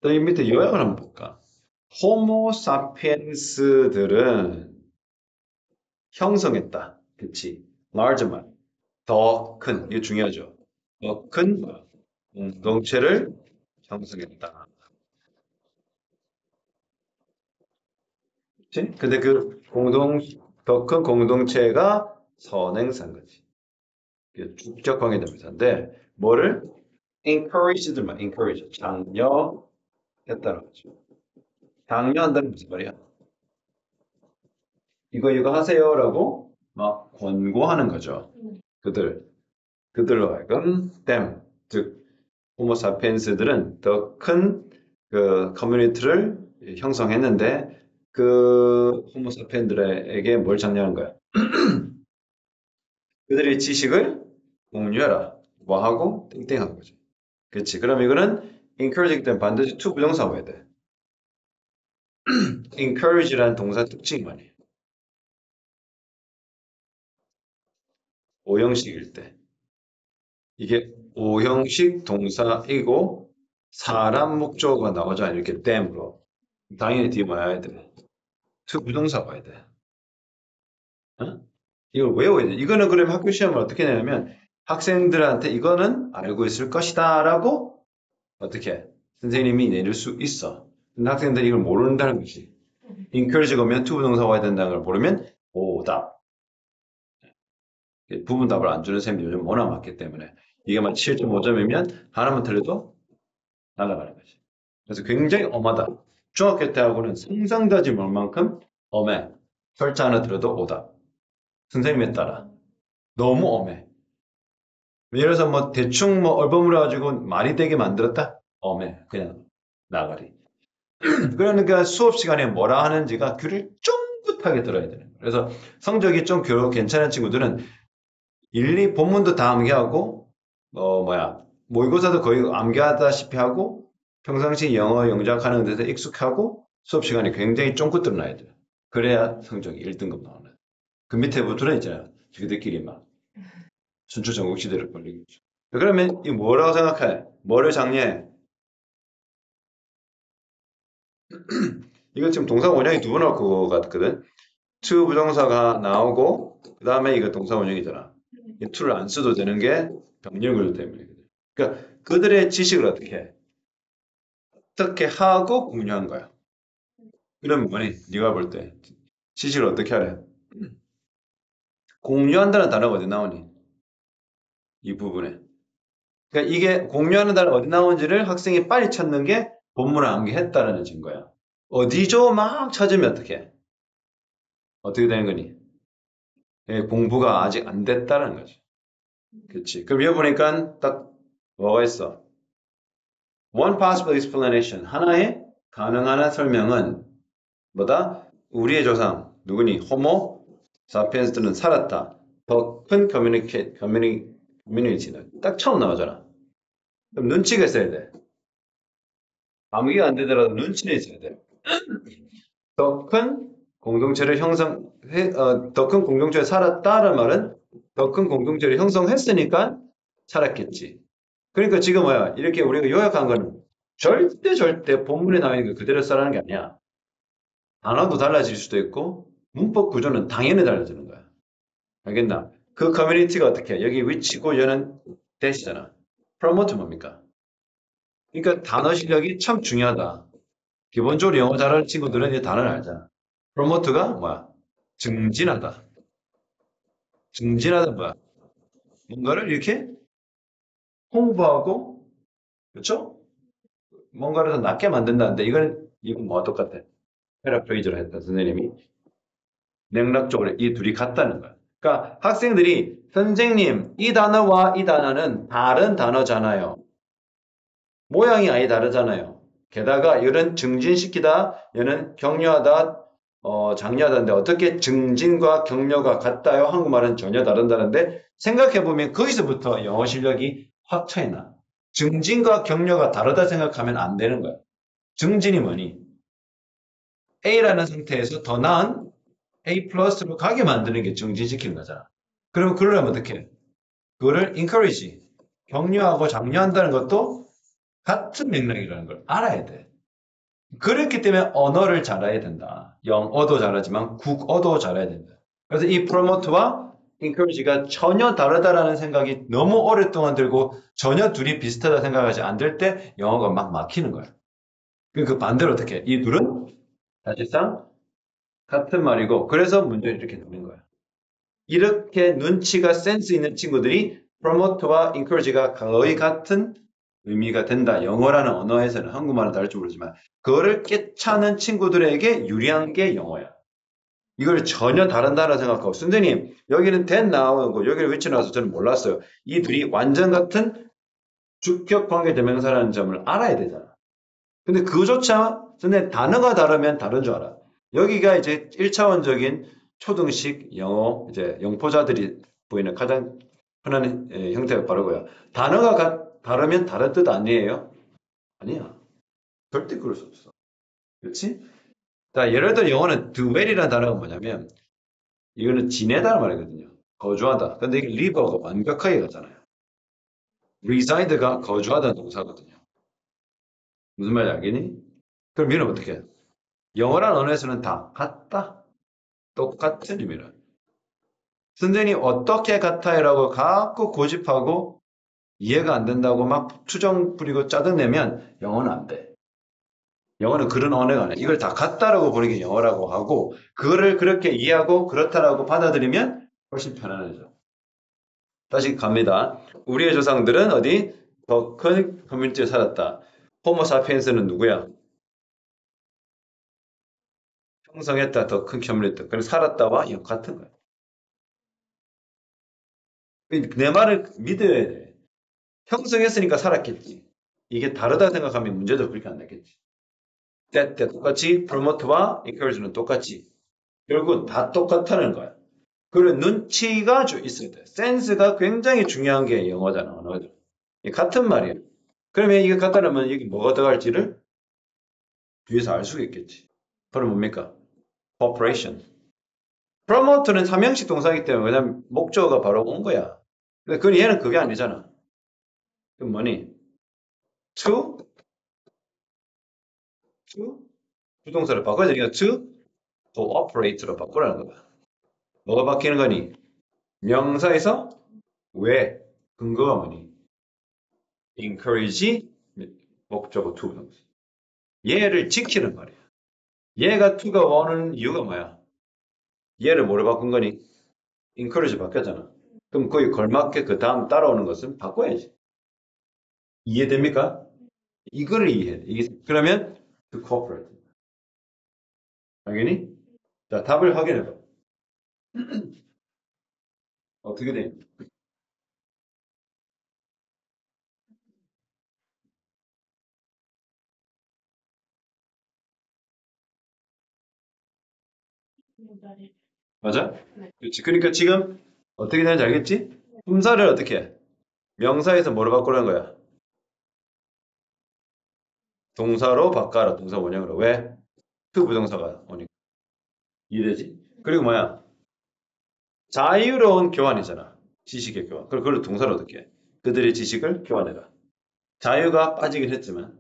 또 이 밑에 요약을 한번 볼까? 호모사피엔스들은 형성했다. 그치? large만. 더 큰, 이게 중요하죠. 더 큰 공동체를 형성했다. 그치? 근데 더 큰 공동체가 선행사인 거지. 이게 주격 관계대명사인데, 뭐를? encourage, 장려했다는 거죠. 장려한다는 무슨 말이야? 이거 하세요라고 막 권고하는 거죠. 그들로 하여금 즉 호모사피엔스들은 더 큰 그 커뮤니티를 형성했는데 그 호모사피엔들에게 뭘 장려하는 거야? 그들의 지식을 공유해라. 뭐 하고 땡땡하는 거죠. 그렇지. 그럼 이거는 encourage이기 때문에 반드시 to 부정사 와야 돼. encourage라는 동사 특징이 뭐니? 오형식일 때. 이게 오형식 동사이고 사람 목적어가 나오잖아. 이렇게 댐으로. 당연히 뒤에 뭐 와야 돼? to 부정사 와야 돼. 어? 이걸 외워야 돼. 이거는 그러면 학교 시험을 어떻게 내냐면 학생들한테 이거는 알고 있을 것이다 라고 어떻게 선생님이 내릴 수 있어. 근데 학생들이 이걸 모른다는 거지. encourage가 오면 to 부정사 와야 된다는 걸 모르면 오답. 부분답을 안 주는 쌤이 요즘 워낙 많기 때문에 이게 만 7.5점이면 하나만 틀려도 날아가는 거지. 그래서 굉장히 엄하다. 중학교 때하고는 상상도 하지 못 만큼 엄해. 설자 하나 들어도 오답. 선생님에 따라. 너무 엄해. 예를 들어서 뭐 대충 뭐 얼버무려 가지고 말이 되게 만들었다? 엄해. 그냥 나가리. 그러니까 수업 시간에 뭐라 하는지가 귀를 쫑긋하게 들어야 되는 거예요. 그래서 성적이 좀 괜찮은 친구들은 본문도 다 암기하고 모의고사도 거의 암기하다시피 하고 평상시 영어 영작하는 데서 익숙하고 수업 시간에 굉장히 쫑긋 들어놔야 돼요. 그래야 성적이 1등급 나오는. 그 밑에 부분은 있잖아요. 지그들끼리 막 순초 전국 시대를 벌리고 있죠. 그러면 이 뭐라고 생각해? 뭐를 장려해? 이거 지금 동사 원형이 두 번 나올 것 같거든. to 부정사가 나오고 그 다음에 이거 동사 원형이잖아. 이 to를 안 써도 되는 게 병렬 구조 때문이거든. 그러니까 그들의 지식을 어떻게 하고 공유한 거야. 그러면 뭐니? 네가 볼 때 지식을 어떻게 하래? 공유한다는 단어가 어디 나오니? 이 부분에. 그러니까 이게 공유하는 단어 어디 나오는지를 학생이 빨리 찾는 게 본문을 암기했다는 증거야. 어디죠? 막 찾으면 어떻게? 어떻게 되는 거니? 예, 공부가 아직 안 됐다는 거지. 그렇지. 그럼 여기 보니까 딱 뭐가 있어? One possible explanation. 하나의 가능한 설명은 뭐다? 우리의 조상 누구니? 호모 사피엔스들은 살았다. 더 큰 커뮤니티는 딱 처음 나오잖아. 그럼 눈치가 있어야 돼. 암기가 안 되더라도 눈치는 있어야 돼. 더 큰 공동체를 더 큰 공동체에 살았다는 말은 더 큰 공동체를 형성했으니까 살았겠지. 그러니까 지금 뭐야? 이렇게 우리가 요약한 거는 절대 본문에 나와 있는 거 그대로 써라는 게 아니야. 단어도 달라질 수도 있고 문법 구조는 당연히 달라지는 거야. 알겠나? 그 커뮤니티가 어떻게 해? 여기 위치고 얘는 대시잖아. 프로모트 뭡니까? 그러니까 단어 실력이 참 중요하다. 기본적으로 영어 잘하는 친구들은 이 단어를 알잖아. 프로모트가 뭐야? 증진하다. 증진하다 뭐야? 뭔가를 이렇게 홍보하고, 그렇죠? 뭔가를 더 낫게 만든다는데 이건 뭐와 똑같아? 패러프레이즈를 했다 선생님이 맥락적으로 이 둘이 같다는 거야. 그러니까 학생들이 선생님 이 단어와 이 단어는 다른 단어잖아요. 모양이 아예 다르잖아요. 게다가 이는 증진시키다, 얘는 격려하다, 장려하다인데 어떻게 증진과 격려가 같다요? 한국말은 전혀 다른다는데 생각해보면 거기서부터 영어 실력이 확 차이나. 증진과 격려가 다르다 생각하면 안 되는 거야. 증진이 뭐니? A라는 상태에서 더 나은 A 플러스로 가게 만드는 게 증진시키는 거잖아. 그러면 그러려면 어떻게 해? 그거를 encourage, 격려하고 장려한다는 것도 같은 맥락이라는 걸 알아야 돼. 그렇기 때문에 언어를 잘해야 된다. 영어도 잘하지만 국어도 잘해야 된다. 그래서 이 promote와 encourage가 전혀 다르다라는 생각이 너무 오랫동안 들고 전혀 둘이 비슷하다 생각하지 안 될 때 영어가 막 막히는 거야. 그 반대로 어떻게 해? 이 둘은 사실상 같은 말이고 그래서 문제를 이렇게 내는 거야. 이렇게 눈치가 센스 있는 친구들이 promote와 encourage가 거의 같은 의미가 된다. 영어라는 언어에서는 한국말은 다를지 모르지만 그거를 깨차는 친구들에게 유리한 게 영어야. 이걸 전혀 다른 단어 생각하고 선생님 여기는 that 나오는 거 여기는 which 나와서 저는 몰랐어요. 이 둘이 완전 같은 주격 관계 대명사라는 점을 알아야 되잖아. 근데 그조차 선생님 단어가 다르면 다른 줄 알아. 여기가 이제 1차원적인 초등식 영어 이제 영포자들이 보이는 가장 흔한 형태가 바르고요. 단어가 다르면 다른 뜻 아니에요? 아니야. 절대 그럴 수 없어. 그렇지? 자, 예를 들어 영어는 dwell이라는 단어가 뭐냐면 이거는 지내다는 말이거든요. 거주하다. 근데 이게 live가 완벽하게 같잖아요. reside가 거주하다는 동사거든요. 무슨 말인지 알겠니? 그럼 이는 어떻게 해? 영어란 언어에서는 다 같다. 똑같은 의미를. 선생님 어떻게 같아요라고 자꾸 고집하고 이해가 안 된다고 막 투정 부리고 짜증내면 영어는 안 돼. 영어는 그런 언어가 아니야. 이걸 다 같다라고 보는 게 영어라고 하고 그거를 그렇게 이해하고 그렇다라고 받아들이면 훨씬 편안해져. 다시 갑니다. 우리의 조상들은 어디 더 큰 커뮤니티에 살았다. 호모사피엔스는 누구야? 형성했다 더 큰 커뮤니티. 그래서 살았다와 같은 거야. 내 말을 믿어야 돼. 형성했으니까 살았겠지. 이게 다르다 생각하면 문제도 그렇게 안 났겠지. 때 똑같이 promote와 encourage는 똑같이. 결국은 다 똑같다는 거야. 그리고 눈치가 좀 있어야 돼. 센스가 굉장히 중요한 게 영어잖아, 언어들. 같은 말이야. 그러면 이게 같다면 여기 뭐가 들어갈지를 뒤에서 알 수가 있겠지. 그럼 뭡니까? corporation. promote는 삼형식 동사이기 때문에 왜냐면 목적어가 바로 온 거야. 근데 그 얘는 그게 아니잖아. 그럼 뭐니? to, to 부동사를 바꿔야 되니까 to cooperate로 바꾸라는 거야. 뭐가 바뀌는 거니? 명사에서 왜? 근거가 뭐니? encourage 목적어 to 부동사. 얘를 지키는 말이야. 얘가 to가 오는 이유가 뭐야? 얘를 뭐로 바꾼 거니? encourage 바뀌었잖아. 그럼 거기 걸맞게 그 다음 따라오는 것은 바꿔야지. 이해됩니까? 이거를 이해해. 그러면 to cooperate. 당연히? 자, 답을 확인해봐. 어떻게 돼? 맞아? 그렇지. 그러니까 지금 어떻게 되는지 알겠지? 품사를 어떻게 해? 명사에서 뭐로 바꾸라는 거야? 동사로 바꿔라. 동사 원형으로. 왜? to 부동사가 오니까. 이해되지? 그리고 뭐야? 자유로운 교환이잖아. 지식의 교환. 그럼 그걸 동사로 어떻게 해? 그들의 지식을 교환해라. 자유가 빠지긴 했지만,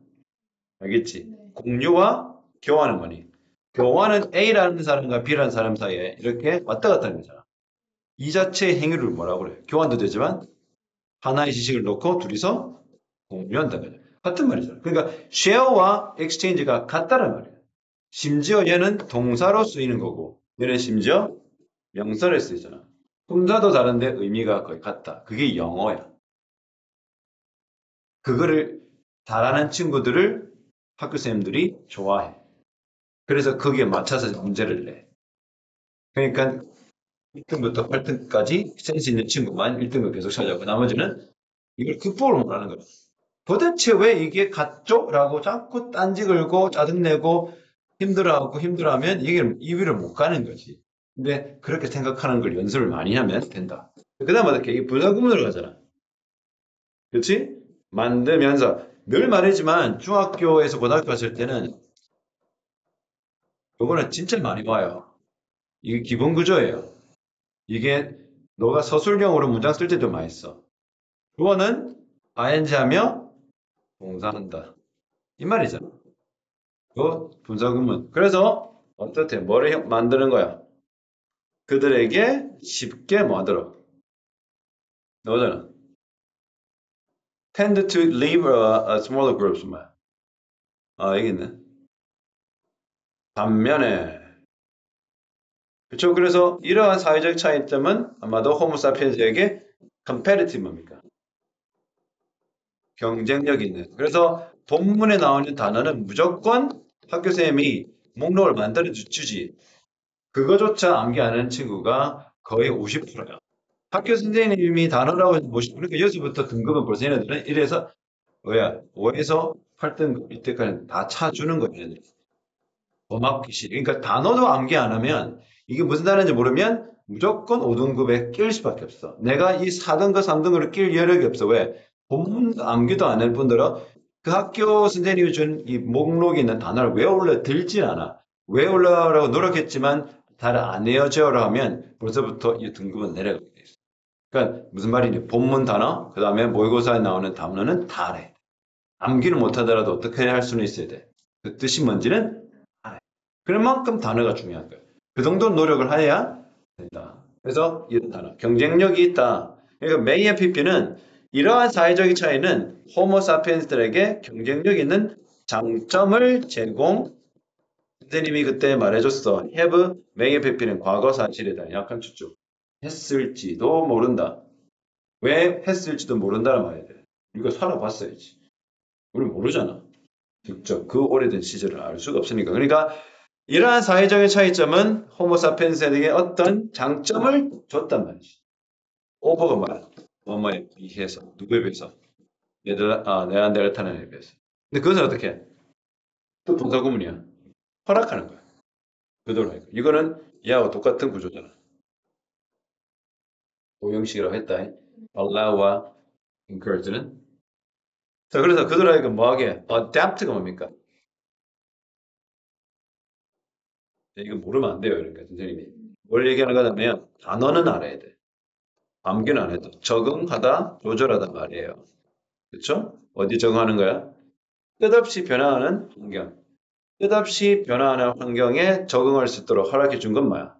알겠지? 공유와 교환은 뭐니? 교환은 A라는 사람과 B라는 사람 사이에 이렇게 왔다 갔다 하는 거잖아. 이 자체의 행위를 뭐라고 그래? 교환도 되지만, 하나의 지식을 놓고 둘이서 공유한다는 거죠. 같은 말이잖아. 그러니까 share와 exchange가 같다는 말이야. 심지어 얘는 동사로 쓰이는 거고, 얘는 심지어 명사로 쓰이잖아. 품사도 다른데 의미가 거의 같다. 그게 영어야. 그거를 잘하는 친구들을 학교 선생님들이 좋아해. 그래서 거기에 맞춰서 문제를 내. 그러니까 1등부터 8등까지 센스 있는 친구만 1등을 계속 찾아오고 나머지는 이걸 극복을 못하는 거야. 도대체 왜 이게 같죠? 라고 자꾸 딴지 걸고 짜증내고 힘들어하면 이게 2위를 못 가는 거지. 근데 그렇게 생각하는 걸 연습을 많이 하면 된다. 그 다음에 어떻게? 이게 분사구문으로 가잖아. 그렇지? 만들면서 늘 말이지만 중학교에서 고등학교 갔을 때는 요거는 진짜 많이 봐요. 이게 기본 구조예요. 이게 너가 서술형으로 문장 쓸 때도 많이 써. 주어는 ing 하며 동사한다. 이 말이잖아. 그 분사구문. 그래서 어떻게 뭐를 만드는 거야? 그들에게 쉽게 뭐하도록 너잖아. tend to leave a smaller groups 뭐야? 아, 여기 있네. 반면에 그렇죠. 그래서 이러한 사회적 차이점은 아마도 호모사피엔스에게 competitive입니까? 경쟁력이 있는. 그래서 본문에 나오는 단어는 무조건 학교쌤이 목록을 만들어 주지. 그거조차 암기 안 하는 친구가 거의 50%야. 학교 선생님이 단어라고 모시고 그러니까 여기서부터 등급은 벌써 얘네들은 1에서 5에서 8등급 이때까지 다 차주는 거예요. 얘네들. 고맙기시. 그러니까 단어도 암기 안 하면 이게 무슨 단어인지 모르면 무조건 5등급에 낄 수밖에 없어. 내가 이 4등급, 3등급을 낄 여력이 없어. 왜? 본문 암기도 안 할 뿐더러 그 학교 선생님이 준 이 목록에 있는 단어를 외우려 들진 않아. 외우려고 노력했지만 잘 안 외워져라 하면 벌써부터 이 등급은 내려가게 돼 있어. 그러니까 무슨 말이냐? 본문 단어, 그 다음에 모의고사에 나오는 단어는 다 알아야 돼. 암기를 못하더라도 어떻게 할 수는 있어야 돼. 그 뜻이 뭔지는 알아야 돼. 그만큼 단어가 중요한 거예요. 그 정도 노력을 해야 된다. 그래서 이런 단어, 경쟁력이 있다. 그러니까 메이의 PP는 이러한 사회적인 차이는 호모사피엔스들에게 경쟁력 있는 장점을 제공. 선생님이 그때 말해줬어. have 메이의 PP는 과거 사실이다. 약간 추측. 했을지도 모른다. 왜 했을지도 모른다는 말이야 돼. 이거 살아봤어야지. 우리 모르잖아. 직접 그 오래된 시절을 알 수가 없으니까. 그러니까 이러한 사회적인 차이점은 호모사피엔스에게 어떤 장점을 줬단 말이지. 오버가 뭐야? 뭐뭐에 비해서 누구에 비해서? 네안데르탈인에 비해서. 근데 그것은 어떻게 해? 또 동사구문이야. 허락하는 거야. 그대로 하니까. 이거는 얘하고 똑같은 구조잖아. 오형식이라고 했다. allow와 encourage는. 자, 그래서 그대로 하니까 뭐하게? adapt가 뭡니까? 이거 모르면 안 돼요. 그러니까 선생님이. 뭘 얘기하는 거냐면 단어는 알아야 돼. 암기는 안 해도 적응하다, 조절하다 말이에요. 그렇죠? 어디 적응하는 거야? 끝없이 변화하는 환경. 끝없이 변화하는 환경에 적응할 수 있도록 허락해 준 건 뭐야?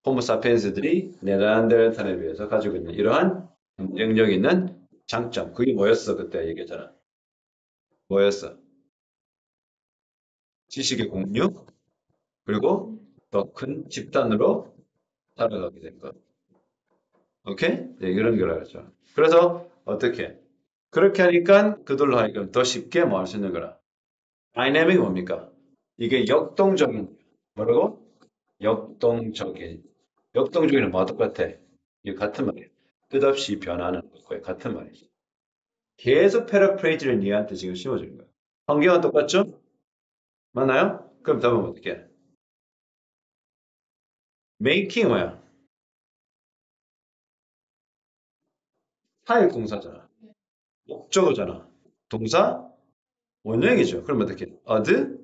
호모사피엔스들이 네안데르탈에 비해서 가지고 있는 이러한 경쟁력 있는 장점. 그게 뭐였어? 그때 얘기했잖아. 뭐였어? 지식의 공유, 그리고 더 큰 집단으로 살아가게 된 것. 오케이? 네, 이런 걸 알죠. 그래서 어떻게? 그렇게 하니까 그들로 하여금 더 쉽게 뭐 할 수 있는 거라. 다이내믹이 뭡니까? 이게 역동적인, 뭐라고? 역동적인. 역동적인은 뭐와 똑같아? 이게 같은 말이에요. 끝없이 변하는 것과 같은 말이죠. 계속 패러프레이즈를 니한테 지금 심어주는 거야. 환경은 똑같죠? 맞나요? 그럼 답은 어떻게 해? making 뭐야? 타입 동사잖아. 목적어잖아. 동사 원형이죠. 그럼 어떻게 해? 어드,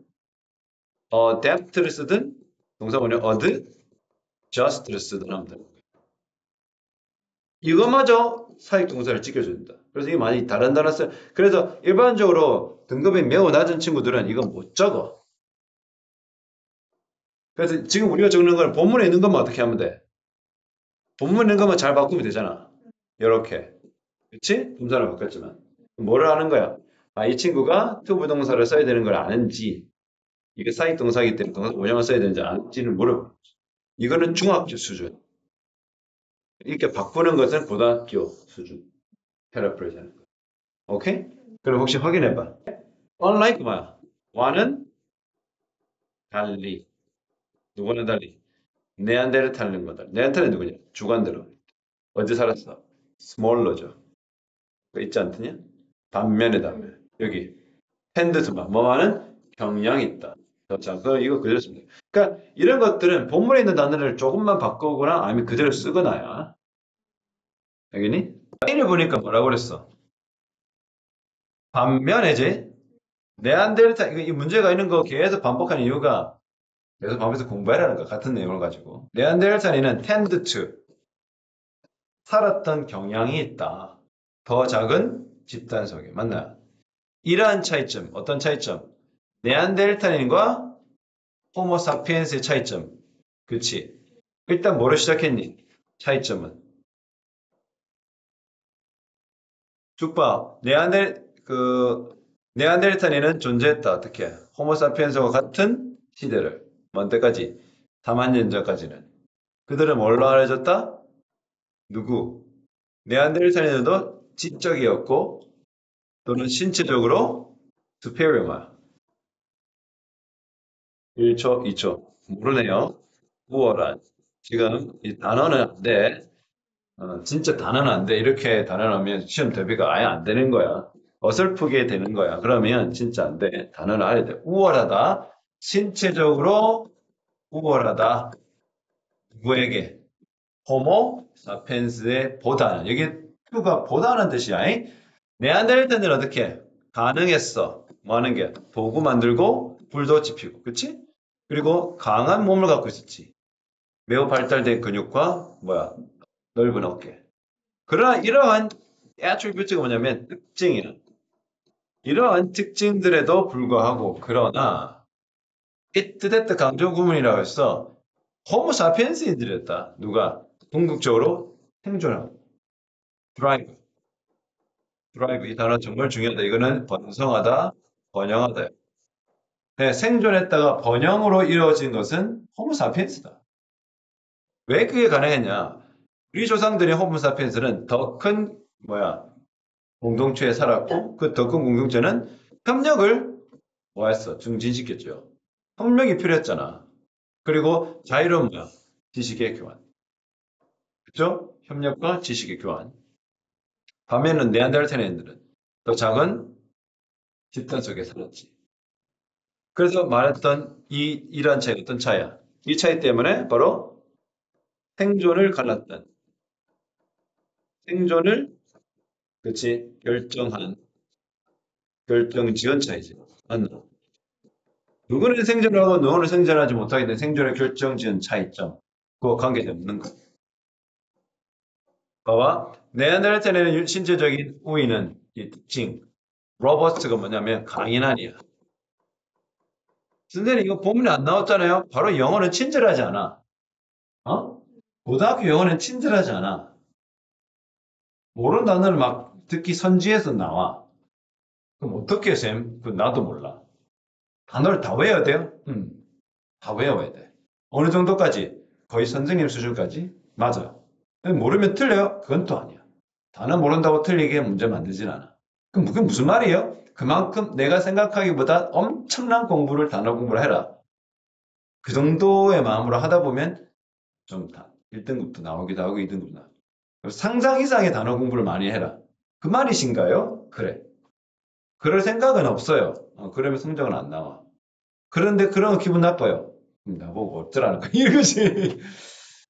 adapt를 쓰든 동사 원형 어드, just를 쓰든 하면 돼. 이거마저 사익 동사를 지켜준다. 그래서 이게 많이 다른 단어 써. 그래서 일반적으로 등급이 매우 낮은 친구들은 이거 못 적어. 그래서 지금 우리가 적는 건 본문에 있는 것만 어떻게 하면 돼? 본문에 있는 것만 잘 바꾸면 되잖아. 이렇게. 그치? 동사를 바꿨지만. 뭐를 하는 거야? 아, 이 친구가 투부 동사를 써야 되는 걸 아는지, 이게 사익 동사이기 때문에 동사 원형을 써야 되는지 아는지를 물어봐. 이거는 중학교 수준. 이렇게 바꾸는 것은 고등학교 수준. 패러프레이즈 하는 거. 오케이? 그럼 혹시 확인해봐. unlike 뭐야? 와는 달리. 누구는 달리? 네안데르탈린거다. 네안데르탈은 누구냐? 주관대로. 어디 살았어? 스몰러죠. 그 있지 않더냐? 반면에다. 여기 텐드스마. 뭐만은 경향이 있다. 자, 이거 그대로 씁니다. 그러니까 이런 것들은 본문에 있는 단어를 조금만 바꾸거나 아니면 그대로 쓰거나야. 알겠니? A를 보니까 뭐라고 그랬어? 반면에지 네안데르탈 이 문제가 있는 거 계속 반복하는 이유가 계속 반복해서 공부해라는 거 같은 내용을 가지고 네안데르탈인은 tend to 살았던 경향이 있다. 더 작은 집단 속에 맞나요? 이러한 차이점 어떤 차이점? 네안데르탈인과 호모사피엔스의 차이점. 그치? 일단 뭐로 시작했니? 차이점은. 죽봐. 네안데르탈인은 존재했다. 어떻게? 호모사피엔스와 같은 시대를. 먼 때까지. 4만 년 전까지는. 그들은 뭘로 알려졌다? 누구? 네안데르탈인도 지적이었고 또는 신체적으로 superior만. 1초, 2초. 모르네요. 우월한. 지금 이 단어는 안 돼. 진짜 단어는 안 돼. 이렇게 단어하면 시험 대비가 아예 안 되는 거야. 어설프게 되는 거야. 그러면 진짜 안 돼. 단어는 알아야 돼. 우월하다. 신체적으로 우월하다. 누구에게? 호모 사피엔스의 보다는. 여기 표가 보다는 뜻이야. 잉? 네안데르탈은 어떻게? 가능했어. 뭐 하는 게? 도구 만들고 불도 지피고. 그치? 그리고 강한 몸을 갖고 있었지. 매우 발달된 근육과 뭐야? 넓은 어깨. 그러나 이러한 attribute가 뭐냐면 특징이야. 이러한 특징들에도 불구하고 그러나 이뜨됐다 강조 구문이라고 해서 호모 사피엔스인들이었다. 누가? 궁극적으로 생존하고 드라이브. 드라이브 이 단어 정말 중요하다. 이거는 번성하다, 번영하다. 네, 생존했다가 번영으로 이루어진 것은 호모 사피엔스다. 왜 그게 가능했냐? 우리 조상들의 호모 사피엔스는 더 큰 뭐야 공동체에 살았고 그 더 큰 공동체는 협력을 뭐 했어? 증진시켰죠. 협력이 필요했잖아. 그리고 자유로운 뭐야? 지식의 교환. 그죠? 협력과 지식의 교환. 반면은 네안데르탈인들은 더 작은 집단 속에 살았지. 그래서 말했던 이러한 차이 어떤 차이야? 이 차이 때문에 바로 생존을 갈랐던 생존을 그치 결정한 결정지은 차이지. 맞나? 누구는 생존을 하고 누구는 생존하지 못하게 된 생존의 결정지은 차이점. 그거 관계가 없는 거. 봐봐. 네안데르탈인의 신체적인 우위는 이 특징. 로버스트가 뭐냐면 강인한이야. 선생님 이거 본문에 안 나왔잖아요. 바로 영어는 친절하지 않아. 어? 고등학교 영어는 친절하지 않아. 모르는 단어를 막 듣기 선지에서 나와. 그럼 어떻게 쌤? 그 나도 몰라. 단어를 다 외워야 돼요? 응. 다 외워야 돼. 어느 정도까지? 거의 선생님 수준까지? 맞아. 모르면 틀려요? 그건 또 아니야. 단어 모른다고 틀리게 문제 만들진 않아. 그럼 그게 무슨 말이에요? 그만큼 내가 생각하기보다 엄청난 공부를 단어 공부를 해라. 그 정도의 마음으로 하다 보면 좀 1등급도 나오기도 하고 2등급도 나오고. 상상 이상의 단어 공부를 많이 해라. 그 말이신가요? 그래. 그럴 생각은 없어요. 그러면 성적은 안 나와. 그런데 그런 거 기분 나빠요. 나보고 어쩌라는 거야. 이거지.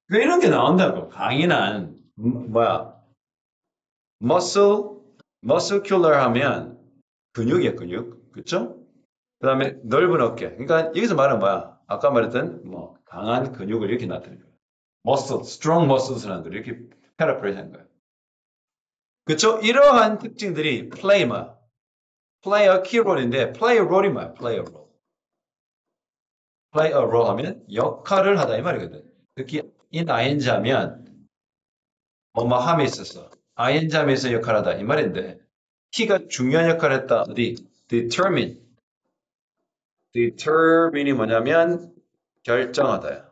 왜 이런 게 나온다고. 강인한, 뭐야, muscle, muscular 하면 근육이야, 근육. 그쵸? 그 다음에 넓은 어깨. 그러니까 여기서 말하는 뭐야? 아까 말했던 뭐 강한 근육을 이렇게 나타내는 거야. muscle, strong muscles라는 걸 이렇게 패러프레이즈 한 거야. 그쵸? 이러한 특징들이 play 뭐야? play a key role인데 play a role이 뭐야? play a role. play a role 하면 역할을 하다 이 말이거든. 특히 in ing 하면 뭐뭐함에 있어서 ing 함에서 역할하다 이 말인데 key가 중요한 역할을 했다. 어디? determine. determine이 뭐냐면 결정하다야.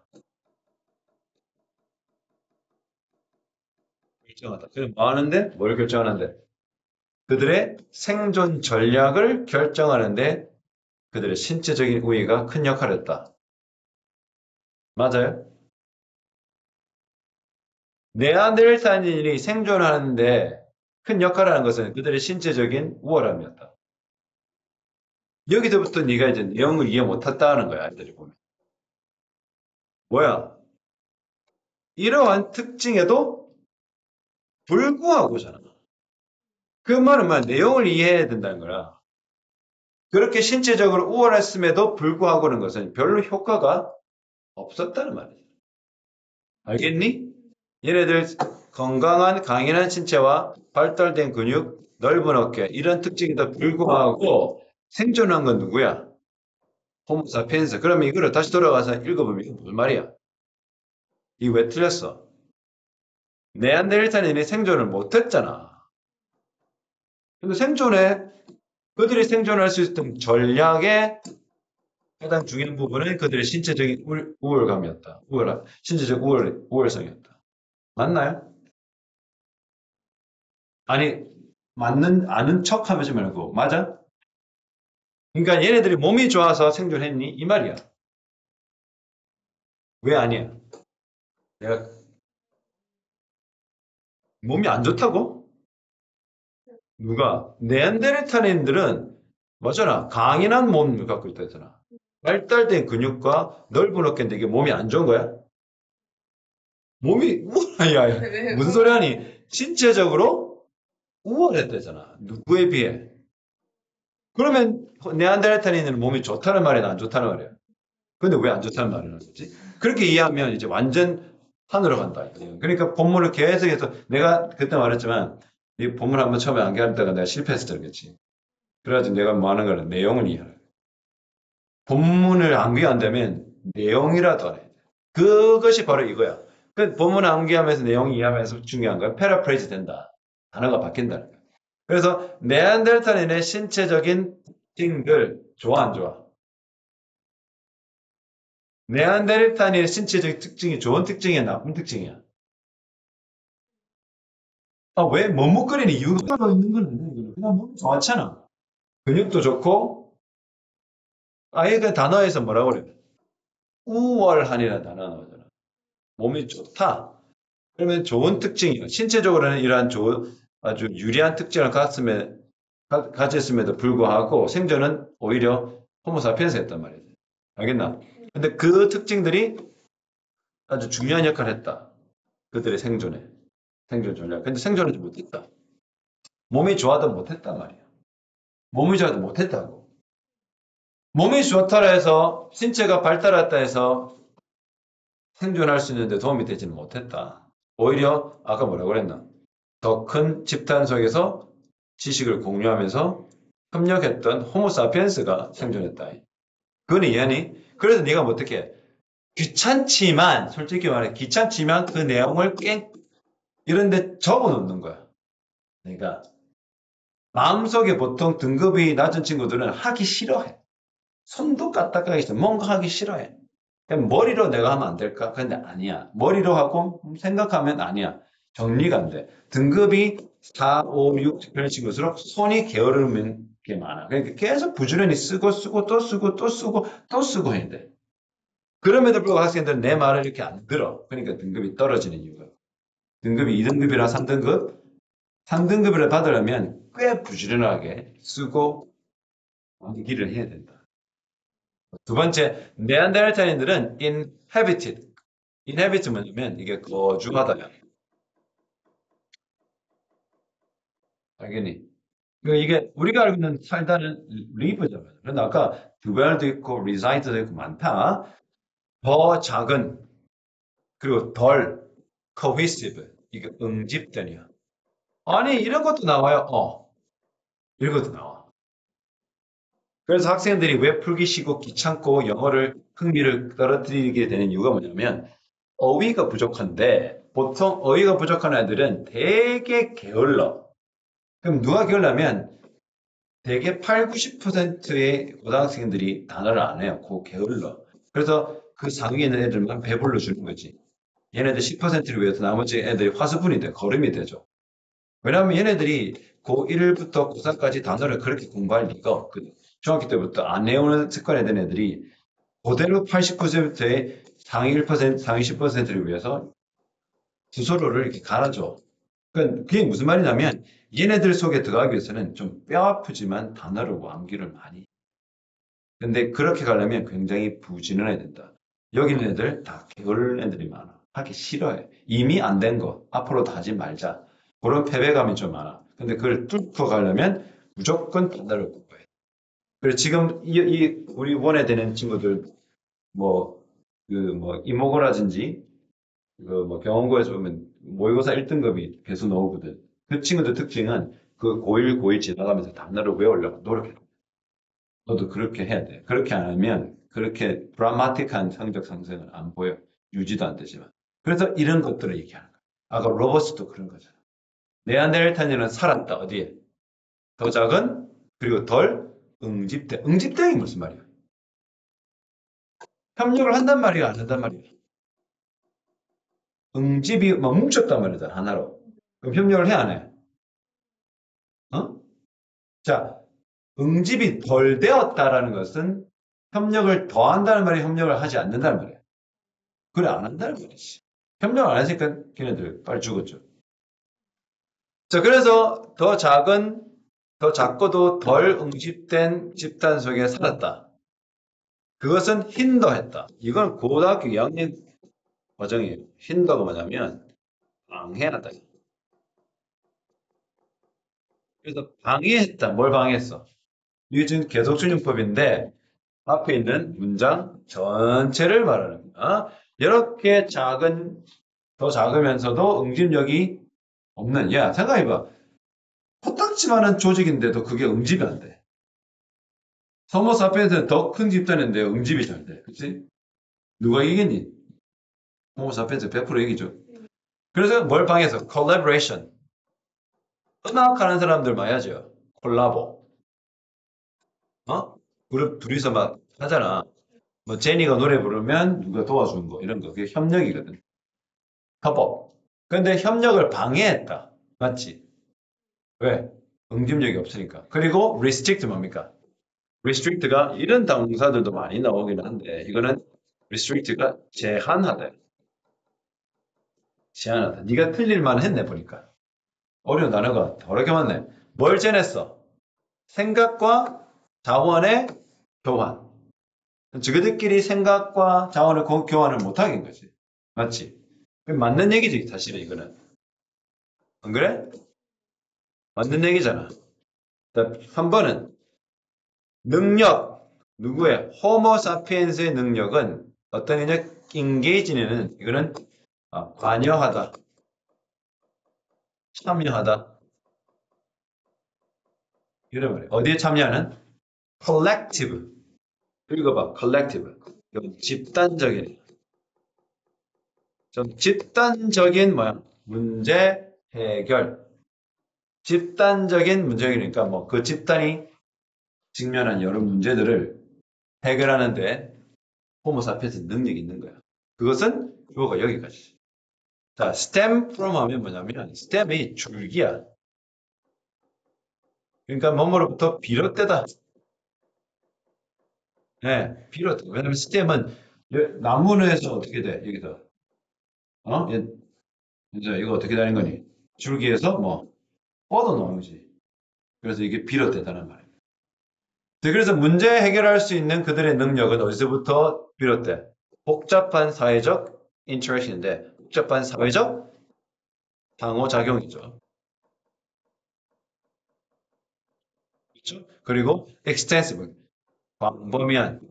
결정하다. 그럼 뭐 하는데? 뭘 결정하는데? 그들의 생존 전략을 결정하는데 그들의 신체적인 우위가 큰 역할을 했다. 맞아요? 네안데르탈인이 생존하는데 큰 역할을 하는 것은 그들의 신체적인 우월함이었다. 여기서부터 네가 이제 내용을 이해 못했다는 거야, 아이들이 보면. 뭐야? 이러한 특징에도 불구하고잖아. 그 말은 뭐야? 내용을 이해해야 된다는 거야. 그렇게 신체적으로 우월했음에도 불구하고는 것은 별로 효과가 없었다는 말이야. 알겠니? 얘네들 건강한 강인한 신체와 발달된 근육, 넓은 어깨 이런 특징에도 불구하고 생존한 건 누구야? 호모사피엔스. 그러면 이거를 다시 돌아가서 읽어보면 이게 무슨 말이야? 이게 왜 틀렸어? 네안데르탈인이 생존을 못했잖아. 근데 그들이 생존할 수 있던 전략의 가장 중요한 부분은 그들의 신체적인 우월감이었다. 신체적 우월성이었다. 맞나요? 아니, 아는 척 하지 말고, 맞아? 그러니까 얘네들이 몸이 좋아서 생존했니? 이 말이야. 왜 아니야? 내가 몸이 안 좋다고? 누가? 네안데르탈인들은 맞잖아. 강인한 몸을 갖고 있다잖아. 발달된 근육과 넓은 어깨인데 이게 몸이 안 좋은 거야? 야, 무슨 소리 하니? 신체적으로 우월했대잖아. 누구에 비해? 그러면 네안데르탈인은 몸이 좋다는 말이야, 안 좋다는 말이야? 근데 왜 안 좋다는 말을 하는 거지? 그렇게 이해하면 이제 완전 산으로 간다. 그러니까 본문을 계속해서 내가 그때 말했지만 이 본문 한번 처음에 암기할 때가 내가 실패했었잖아, 그렇지? 그래가지고 내가 뭐 하는 거는 내용을 이해하라. 본문을 암기한다면 내용이라도 알아야 돼. 그것이 바로 이거야. 그 본문 암기하면서 내용 이해하면서 중요한 건 패러프레이즈 된다. 단어가 바뀐다는 거야. 그래서 네안데르탈인의 신체적인 특징들 좋아 안 좋아? 네안데르탈인의 신체적 특징이 좋은 특징이야 나쁜 특징이야? 아, 왜 머뭇거리는 이유가 있는 건 아니야. 그냥 몸이 좋았잖아. 근육도 좋고 아예 그 단어에서 뭐라고 그래? 우월한이라는 단어 나오잖아. 몸이 좋다. 그러면 좋은 특징이야. 신체적으로는 이러한 아주 유리한 특징을 가졌음에도 불구하고 생존은 오히려 호모사피엔스였단 말이지. 알겠나? 근데 그 특징들이 아주 중요한 역할을 했다. 그들의 생존 전략. 근데 생존하지 못했다. 몸이 좋아도 못했단 말이야. 몸이 좋아도 못했다고. 몸이 좋다라 해서 신체가 발달했다 해서 생존할 수 있는데 도움이 되지는 못했다. 오히려 아까 뭐라고 그랬나? 더 큰 집단 속에서 지식을 공유하면서 협력했던 호모사피엔스가 생존했다. 그건 이해하니? 그래서 네가 뭐 어떻게 귀찮지만 솔직히 말해 귀찮지만 그 내용을 이런데 적어 놓는 거야. 그러니까 마음속에 보통 등급이 낮은 친구들은 하기 싫어해. 손도 까딱하기 싫어. 뭔가 하기 싫어해. 그냥 머리로 내가 하면 안 될까? 근데 아니야. 머리로 하고 생각하면 아니야. 정리가 안 돼. 등급이 4, 5, 6 그런 식일수록 손이 게으르는 게 많아. 그러니까 계속 부지런히 쓰고 또 쓰고 또 쓰고 또 쓰고 해야 돼. 그럼에도 불구하고 학생들은 내 말을 이렇게 안 들어. 그러니까 등급이 떨어지는 이유가. 등급이 2등급이나 3등급? 3등급을 받으려면 꽤 부지런하게 쓰고 암기를 해야 된다. 두 번째, 네안데르탈인들은 inhabited 뭐냐면 이게 거주하다야. 알겠니? 이게 우리가 알고 있는 살다는 live잖아요. 그런데 아까 dwell도 있고 reside도 있고 많다. 더 작은 그리고 덜 cohesive 이게 응집단이야. 아니 이런 것도 나와요. 이런 것도 나와. 그래서 학생들이 왜 풀기 쉬고 귀찮고 영어를 흥미를 떨어뜨리게 되는 이유가 뭐냐면 어휘가 부족한데 보통 어휘가 부족한 애들은 되게 게을러. 그럼 누가 게을르면 대개 8, 90%의 고등학생들이 단어를 안 해요. 게을러. 그래서 그 상위에 있는 애들만 배불러 주는 거지. 얘네들 10%를 위해서 나머지 애들이 화수분이 돼, 거름이 되죠. 왜냐하면 얘네들이 고1부터 고3까지 단어를 그렇게 공부할 리가 없거든. 중학교 때부터 안 외우는 습관이 된 애들이 그대로 89%의 상위 1%, 상위 10%를 위해서 주소로를 이렇게 갈아줘. 그러니까 그게 무슨 말이냐면 얘네들 속에 들어가기 위해서는 좀 뼈 아프지만 단어를 암기를 많이. 근데 그렇게 가려면 굉장히 부지런해야 된다. 여기 있는 애들 다 게으른 애들이 많아. 하기 싫어해. 이미 안 된 거 앞으로도 하지 말자. 그런 패배감이 좀 많아. 근데 그걸 뚫고 가려면 무조건 단어를 공부해. 그래서 지금 우리 원에 되는 친구들 뭐 이모고라든지 뭐 경원고에서 보면 모의고사 1등급이 배수 나오거든. 그 친구들 특징은 그 고1 지나가면서 단어를 외우려고 노력해. 너도 그렇게 해야 돼. 그렇게 안 하면 그렇게 드라마틱한 성적 상승은 안 보여. 유지도 안 되지만. 그래서 이런 것들을 얘기하는 거야. 아까 로버츠도 그런 거잖아. 네안데르탈인은 살았다. 어디에? 더 작은 그리고 덜 응집대. 응집대이 무슨 말이야? 협력을 한단 말이야, 안 한단 말이야? 응집이 뭐 뭉쳤단 말이잖아, 하나로. 그럼 협력을 해, 안 해? 어? 자, 응집이 덜 되었다라는 것은 협력을 더 한다는 말이 협력을 하지 않는다는 말이야. 그래, 안 한다는 말이지. 협력 안 했으니까 걔네들 빨리 죽었죠. 자, 그래서 더 작고도 덜 응집된 집단 속에 살았다. 그것은 힌더했다. 이건 고등학교 2학년 과정이에요. 힌더가 뭐냐면 방해하다. 그래서 방해했다. 뭘 방해했어? 이게 지금 계속준용법인데 앞에 있는 문장 전체를 말하는 거야. 이렇게 더 작으면서도 응집력이 없는, 야, 생각해봐. 코딱지만한 조직인데도 그게 응집이 안 돼. 호모사피엔스는 더 큰 집단인데 응집이 잘 돼. 그치? 누가 이기겠니? 호모사피엔스 100% 이기죠. 그래서 뭘 방해해서? collaboration. 음악하는 사람들 말이죠. 콜라보. 어? 그룹 둘이서 막 하잖아. 뭐 제니가 노래 부르면 누가 도와주는 거 이런 거 그게 협력이거든. 협업. 근데 협력을 방해했다. 맞지? 왜? 응집력이 없으니까. 그리고 restrict 뭡니까? restrict가 이런 동사들도 많이 나오긴 한데 이거는 restrict가 제한하다. 제한하다. 네가 틀릴 만했네 보니까. 어려운 단어가 여러 개 많네. 뭘 제냈어? 생각과 자원의 교환. 저희들끼리 생각과 자원을 교환을 못하게 한 거지. 맞지? 맞는 얘기지, 사실은 이거는. 안 그래? 맞는 얘기잖아. 한 번은 능력, 누구의? 호모 사피엔스의 능력은 어떤 능력? 인게이지는 이거는 관여하다, 참여하다. 이런 말이에요. 어디에 참여하는? collective. 읽어봐, collective. 이건 집단적인. 좀 집단적인 뭐야? 문제 해결. 집단적인 문제 해결이니까 뭐 그 집단이 직면한 여러 문제들을 해결하는데 호모사피엔스 능력이 있는 거야. 그것은 주어가 여기까지. 자, stem from 하면 뭐냐면 stem이 줄기야. 그러니까 뭐뭐로부터 비롯되다. 네, 비롯. 왜냐면 stem은 나무에서 어떻게 돼? 여기서 어? 이제 이거 어떻게 되는 거니? 줄기에서 뭐 뻗어 나오는 거지. 그래서 이게 비롯되다는 말이야. 네, 그래서 문제 해결할 수 있는 그들의 능력은 어디서부터 비롯돼? 복잡한 사회적 인터랙션인데 복잡한 사회적 상호작용이죠. 그렇죠? 그리고 extensive, 광범위한,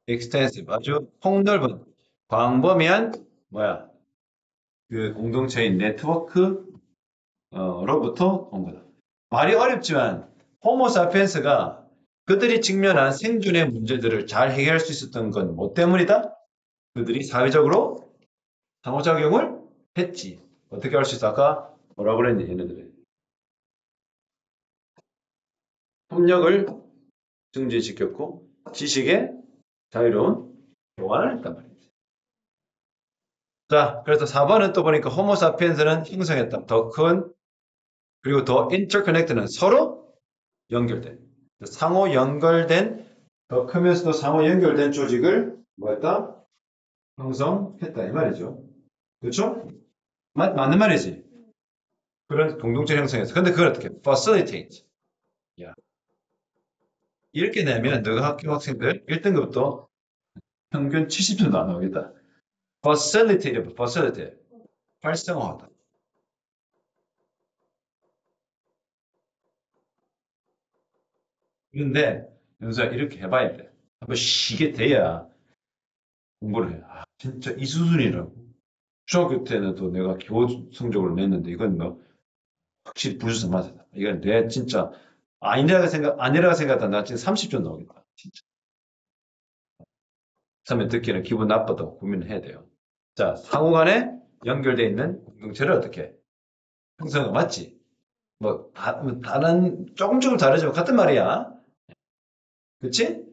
extensive, 아주 폭넓은, 광범위한 뭐야? 그 공동체인 네트워크로부터 온 거다. 말이 어렵지만 호모사피엔스가 그들이 직면한 생존의 문제들을 잘 해결할 수 있었던 건 뭐 때문이다? 그들이 사회적으로 상호작용을 했지. 어떻게 할 수 있어? 아까 뭐라고 그랬니, 얘네들이? 협력을 증진시켰고, 지식의 자유로운 교환을 했단 말이지. 자, 그래서 4번은 또 보니까 호모사피엔스는 형성했다. 더 큰, 그리고 더 인터커넥트는 서로 연결된, 상호 연결된, 더 크면서도 상호 연결된 조직을 뭐했다? 형성했다. 이 말이죠. 그렇죠? 맞는 말이지. 그런 공동체 형성해서. 근데 그걸 어떻게? facilitate. 야, 이렇게 내면 너가 학교 학생들 1등급도 평균 70점도 안 나오겠다. facilitate, facilitate. 활성화하다. 그런데 연수야 이렇게 해봐야 돼. 한번 쉬게 돼야 공부를 해. 아, 진짜 이 수준이라고. 중학교 때는 또 내가 교우 성적으로 냈는데 이건 뭐 확실히 부주스 맞았다. 이건 내 진짜 아니라고 생각한다. 나 지금 30점 나오겠다. 진짜. 처음에 듣기는 기분 나빠도 고민을 해야 돼요. 자, 상호 간에 연결되어 있는 공동체를 어떻게 형성가 맞지? 뭐 다른, 조금 다르지만 같은 말이야. 그치?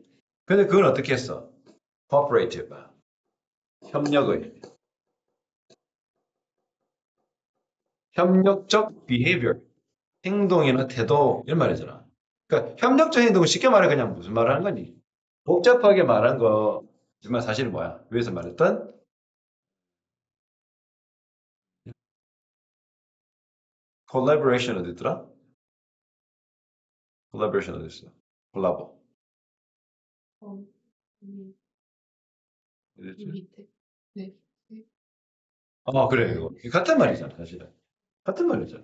근데 그걸 어떻게 했어? cooperative. 협력의, 협력적 behavior. 행동이나 태도, 이런 말이잖아. 그러니까 협력적 행동은 쉽게 말해 그냥 무슨 말을 하는 거니? 복잡하게 말한 거지만 사실은 뭐야? 위에서 말했던 collaboration 어디 있더라? collaboration 어디 있어? 콜라보. 어, 이 어디 있지? 밑에. 네. 네. 그래, 이거. 같은 말이잖아, 사실은. 같은 말이잖아.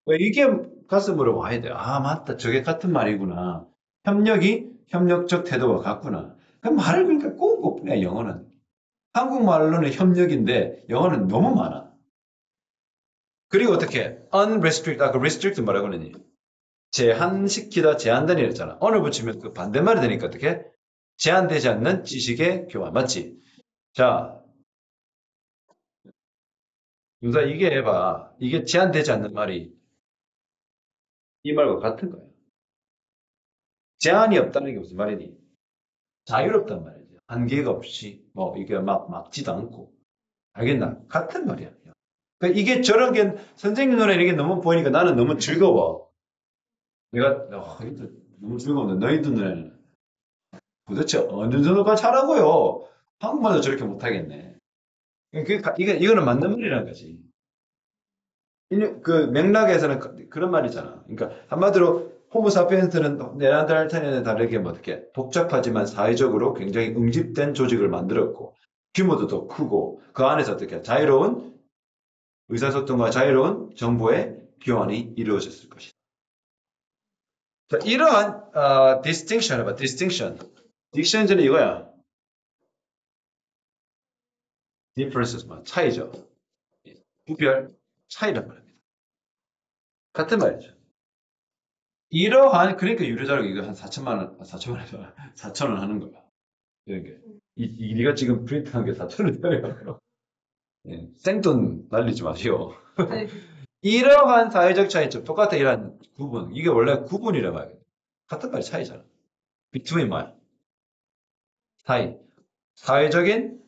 왜 이게 가슴으로 와야 돼? 아, 맞다. 저게 같은 말이구나. 협력적 태도가 같구나. 그 말을 그러니까 꼭 뿐이야, 영어는. 한국말로는 협력인데, 영어는 너무 많아. 그리고 어떻게? unrestricted, 아까 restrict 뭐라고 그러니? 제한시키다, 제한다니 했잖아. 언을 붙이면 그 반대말이 되니까 어떻게? 제한되지 않는 지식의 교환. 맞지? 자, 윤사 이게 해봐. 이게 제한되지 않는 말이 이 말과 같은 거야. 제한이 없다는 게 무슨 말이니? 자유롭단 말이지. 한계가 없이, 이게 막 막지도 않고. 알겠나? 같은 말이야. 그러니까 이게 저런 게, 선생님 눈에 이게 너무 보이니까 나는 너무 즐거워. 이거 너무 즐거운데, 너희들 눈에는 도대체 어느 정도까지 하라고요? 한국말도 저렇게 못하겠네. 이거는 맞는 말이라는 거지. 그 맥락에서는 그런 말이잖아. 그러니까 한마디로 호모사피엔스는 네안데르탈인에 다르게 뭐 어떻게 복잡하지만 사회적으로 굉장히 응집된 조직을 만들었고 규모도 더 크고 그 안에서 어떻게 자유로운 의사소통과 자유로운 정보의 교환이 이루어졌을 것이다. 자, 이러한 distinction 해봐. distinction. diction는 이거야. differences 뭐 차이죠. 구별, 차이란 말입니다. 같은 말이죠. 이러한 그러니까 유료자료 이거 한 4천만 원, 4천만 원, 4천 원 하는 거야. 이런 게. 네가 지금 프린트한 게 4천 원이야. 예, 생돈 날리지 마시오. 아니, 이러한 사회적 차이점, 똑같아 이런 구분. 이게 원래 구분이라 말이야. 같은 말이 차이잖아. between 뭐야? 사이. 사회적인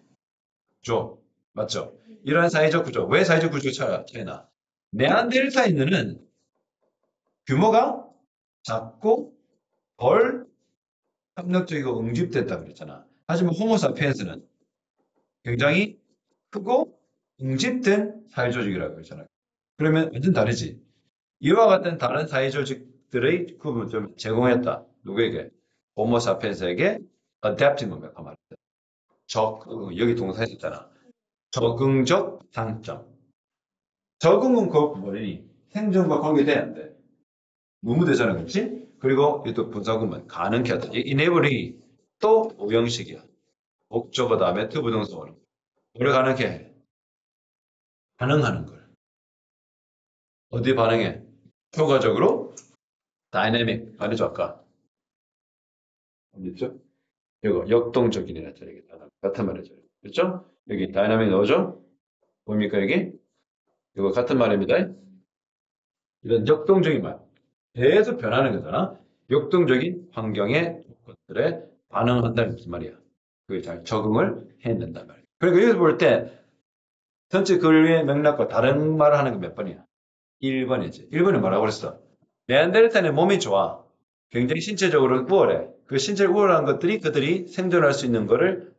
구조. 맞죠? 이러한 사회적 구조. 왜 사회적 구조 차이나? 네안데르탈인들은 규모가 작고 덜 협력적이고 응집됐다고 그랬잖아. 하지만 호모사피엔스는 굉장히 크고 응집된 사회조직이라고 그랬잖아요. 그러면 완전 다르지. 이와 같은 다른 사회조직들의 구분을 좀 제공했다. 누구에게? 호모사피엔스에게 adapting 뭡니까 말이야. 여기 동사 있잖아. 적응적 장점. 적응은 그 뭐니? 생존과 관계돼야 안 돼. 무무대잖아, 그렇지? 그리고 또 분사구문 가능케 하다. 이 enable이 또 오형식이야. 목적어 다음에 to 부동사 오는 거. 뭐를 가능케 해? 반응하는 걸. 어디 반응해? 효과적으로 다이내믹 말이죠 아까 어디죠? 이거 역동적인이라 했잖아요. 이게 같은 말이죠. 그렇죠? 여기 다이내믹 넣어줘. 뭡니까 여기? 이거 같은 말입니다. 이런 역동적인 말. 계속 변하는 거잖아. 역동적인 환경의 것들에 반응한다는 무슨 말이야? 그게 잘 적응을 해낸단 말이야. 그러니까 여기서 볼 때 전체 글의 맥락과 다른 말을 하는 게 몇 번이야? 1번이지. 1번이 뭐라고 그랬어? 네안데르탈의 몸이 좋아. 굉장히 신체적으로 우월해. 그 신체를 우월한 것들이 그들이 생존할 수 있는 거를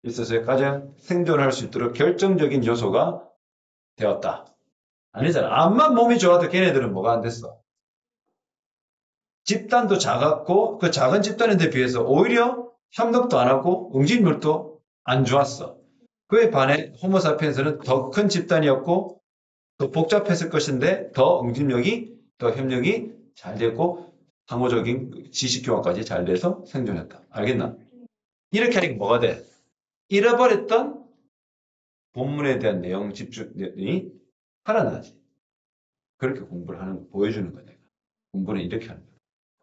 있어서 가장 생존할 수 있도록 결정적인 요소가 되었다. 아니잖아. 암만 몸이 좋아도 걔네들은 뭐가 안 됐어. 집단도 작았고 그 작은 집단인데 비해서 오히려 협력도 안 하고 응집률도 안 좋았어. 그에 반해 호모사피엔스는 더 큰 집단이었고 더 복잡했을 것인데 더 응집력이 더 협력이 잘 됐고 상호적인 지식 교환까지 잘 돼서 생존했다. 알겠나? 이렇게 하니까 뭐가 돼? 잃어버렸던 본문에 대한 내용 집중이 살아나지. 그렇게 공부를 하는 거 보여주는 거야. 내가. 공부는 이렇게 하는 거야.